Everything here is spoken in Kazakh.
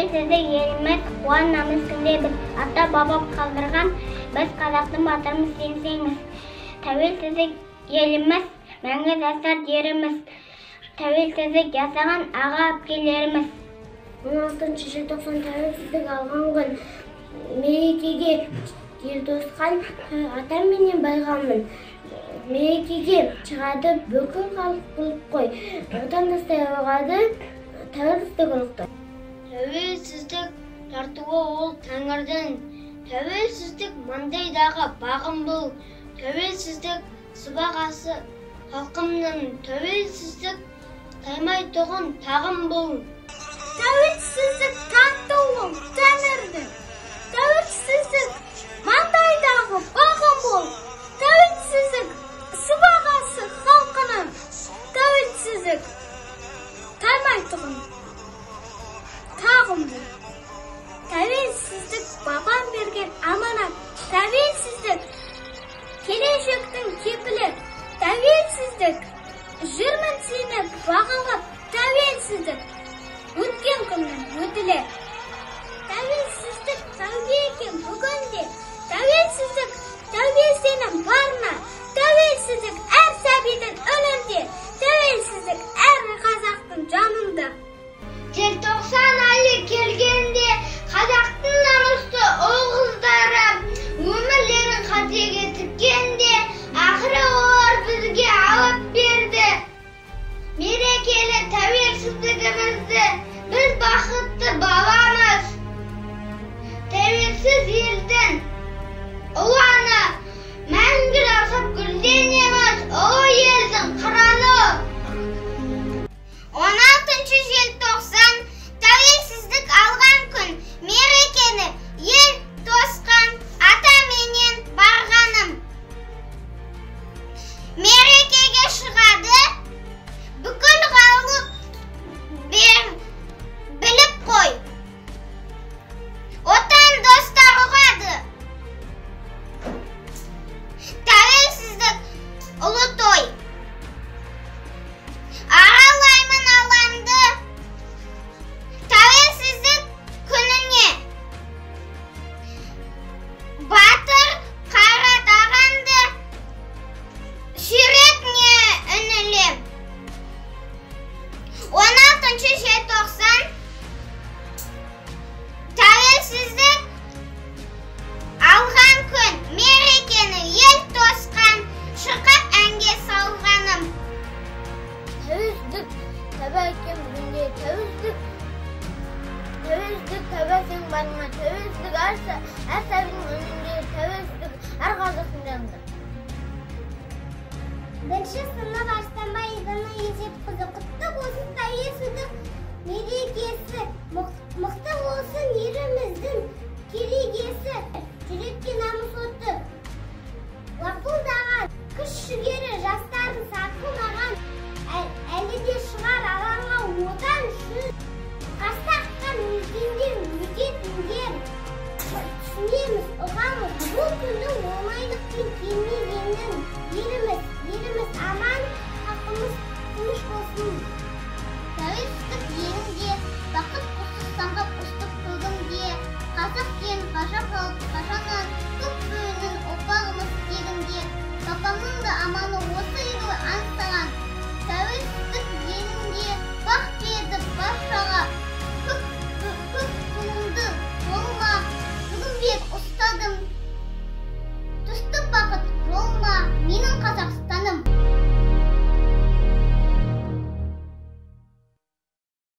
Тәуелсіздік еліміз, қуан намыс күнде біз, ата-баба қалдырған, біз қазақтың батырымыз сенсеңіз. Тәуелсіздік еліміз, мәңгі жастар жеріміз, тәуелсіздік жасаған аға-әпкелеріміз. 16 желтоқсан тәуелсіздік алған күн, мерекеге ел тосқан ата менен байғамын. Мерекеге шығады бүкіл халық болып қой, отандастай оғады тәуелсіздік ұлықтай. Тәуелсіздік тартуы ол тәңірдің, тәуелсіздік маңдайдағы бағым бұл, тәуелсіздік сыбағасы халқымның, тәуелсіздік таймай тұғын тағым бұл. Тәуелсіздік тартуы ол тәңірдің, тәуелсіздік маңдайдағы бағым бұл, тәуелсіздік сыбағасы халқының, тәуелсіздік таймай тұғын тағым бұл. Тәуелсіздік бабам берген аманат, тәуелсіздік келешектің кепілі, тәуелсіздік жүрмін сені бағалап, тәуелсіздік өткен күннің өтілі. Тәуелсіздік тәубе екен бүгінде, тәуелсіздік тәубе сенің барына, тәуелсіздік әр сәбидің үнінде, тәуелсіздік әр қазақтың жанында. Желтоқсан айы келгенде қазақтың намысты ұл қыздары өмірлерін қатеге тіккенде ақыры олар бізге алып берді мерекелі тәуелсіздігімізді. Біз бақытты баламыз, тәуелсіз елдің ұланы, мәңгі жасап гүлденеміз ұлы елдің қыраны. 16 желтоқсан тәуелсіздік алған күн, мерекені ел тосқан ата менен барғаным. Мерекеге шығады бүкіл халық біліп қой, отан достар ұғады. Тәуелсіздік ұлы той. Аралаймын аламды тәуелсіздік күніне. Батыр қайрат ағамды сүйретіне үнілем. 16 желтоқсан тәуелсіздік алған күн, мерекені ел тосқан, шырқап әнге салғаным. Тәуелсіздік тәуба екен бүгінде, тәуелсіздік тәуба сен барыңа, тәуелсіздік әр сәбидің önünде, тәуелсіздік әр қазақтың жанында. Бірінші сынып Арыстанбай Идана Есепқызы, құтты болсын тәуелсіздік мерекесі, мықты болсын еліміздің керегесі, жүрекке намыс оты лапылдаған, күш жігері жастарын сақылдаған, әлі де шығар алаңға одан үшін қастақтан өзгендер өтетіндер. Түсінеміз, ұғамыз, бұл күннің оңайлықпен келмегенін. Еліміз аман, халқымыз тыныш болсын. Тәуелсіздік елінде бақыт құсыз самғап ұстық көгімде, қазақ кен ғажап халық қашаннан көк бөрінің ұрпағымыз тегінде. Папамның да аманы